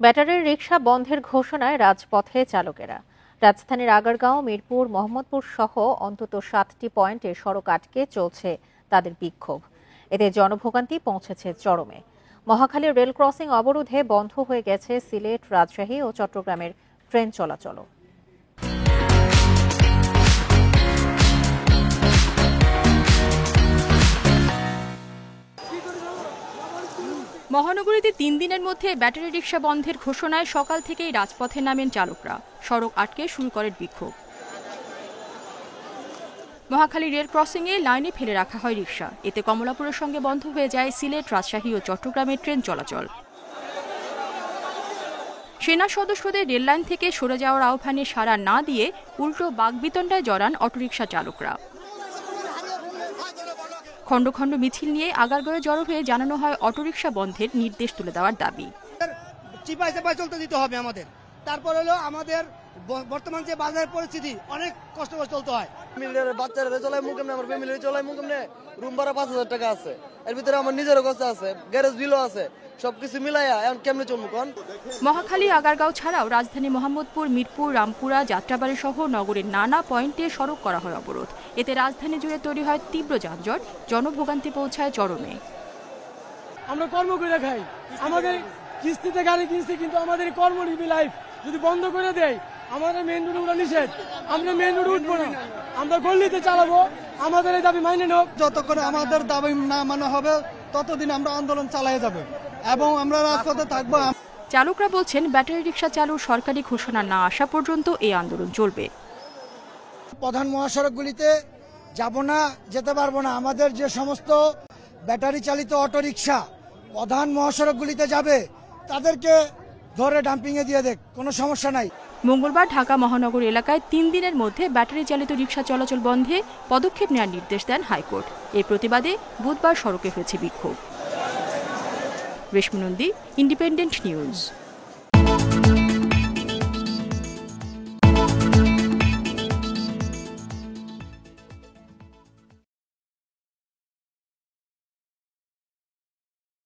ব্যাটারির রিকশা বন্ধের ঘোষণায় রাজপথে চালকেরা। রাজধানীর আগারগাঁও, মিরপুর, মোহাম্মদপুর সহ অন্তত 7টি পয়েন্টে সড়ক আটকে চলছে তাদের বিক্ষোভ। এতে জনভোগান্তি পৌঁছেছে চরমে। মহাখালীর রেল ক্রসিং অবরোধে বন্ধ হয়ে গেছে সিলেট, রাজশাহী ও চট্টগ্রামের ট্রেন চলাচলও। মহানগরীতে 3 দিনের মধ্যে ব্যাটারি রিকশা বন্ধের ঘোষণায় সকাল থেকেই রাজপথে নামেন চালকরা। সড়ক আটকে শুরু করেন বিক্ষোভ। মহাখালী রেল ক্রসিংয়ে লাইনে ফেলে রাখা হয় রিকশা। এতে কমলাপুরের সঙ্গে বন্ধ হয়ে যায় সিলেট, রাজশাহী ও চট্টগ্রামের ট্রেন চলাচল। সেনা সদস্যদের রেললাইন থেকে সরে যাওয়ার আহ্বানে সাড়া না দিয়ে উল্টো বাকবিতণ্ডায় জড়ান অটোরিকশা চালকরা। খণ্ড খণ্ড মিছিল নিয়ে আগারগাঁওয়ে জড়ো হয়ে জানানো হয় অটোরিকশা বন্ধের নির্দেশ তুলে দেওয়ার দাবি। চিপায় চাপায় চলতে দিতে হবে আমাদের। তারপর হলো আমাদের বর্তমান যে বাজারের পরিস্থিতি, অনেক কষ্ট করে চলতে হয়। বাচ্চারা চলাই মুখ আমার ফ্যামিলি চলাই মুখ রুম ভাড়া 5,000 টাকা আছে, এর ভিতরে আমার নিজেরও খরচা আছে, গ্যারেজ বিলও আছে, সবকিছু মিলাইয়া এখন কেমনে চলবো কোন? মহাখালী, আগারগাঁও ছাড়াও রাজধানী মোহাম্মদপুর, মিরপুর, রামপুরা, যাত্রাবাড়ি সহ নগরের নানা পয়েন্টে সড়ক করা হয় অবরোধ। এতে রাজধানী জুড়ে তৈরি হয় তীব্র যানজট, জনভোগান্তি পৌঁছায় চরমে। আমরা কর্ম করে খাই, আমাদের কিস্তিতে গাড়ি কিনছি, কিন্তু আমাদের কর্মজীবী লাইফ যদি বন্ধ করে দেয়, আমাদের মেন রোড উঠা নিষেধ, আমরা মেন রোড উঠবো না, আমরা গল্লিতে চালাবো। আমাদের এই দাবি মাইনে হোক। যতক্ষণ আমাদের দাবি না মানা হবে ততদিন আমরা আন্দোলন চালিয়ে যাব এবং আমরা রাজপথে থাকবো। চালকরা বলছেন, ব্যাটারি রিকশা চালুর সরকারি ঘোষণা না আসা পর্যন্ত এই আন্দোলন চলবে। প্রধান মহাসড়কগুলিতে যাব না, যেতে পারবো না। আমাদের যে সমস্ত ব্যাটারি চালিত অটোরিকশা প্রধান মহাসড়কগুলিতে যাবে, তাদেরকে ধরে ডাম্পিংয়ে দিয়ে দেখ, কোনো সমস্যা নাই। মঙ্গলবার ঢাকা মহানগর এলাকায় 3 দিনের মধ্যে ব্যাটারি চালিত রিকশা চলাচল বন্ধে পদক্ষেপ নেওয়ার নির্দেশ দেন হাইকোর্ট। এর প্রতিবাদে বুধবার সড়কে হয়েছে বিক্ষোভ। রেশমি নন্দী, ইন্ডিপেন্ডেন্ট নিউজ।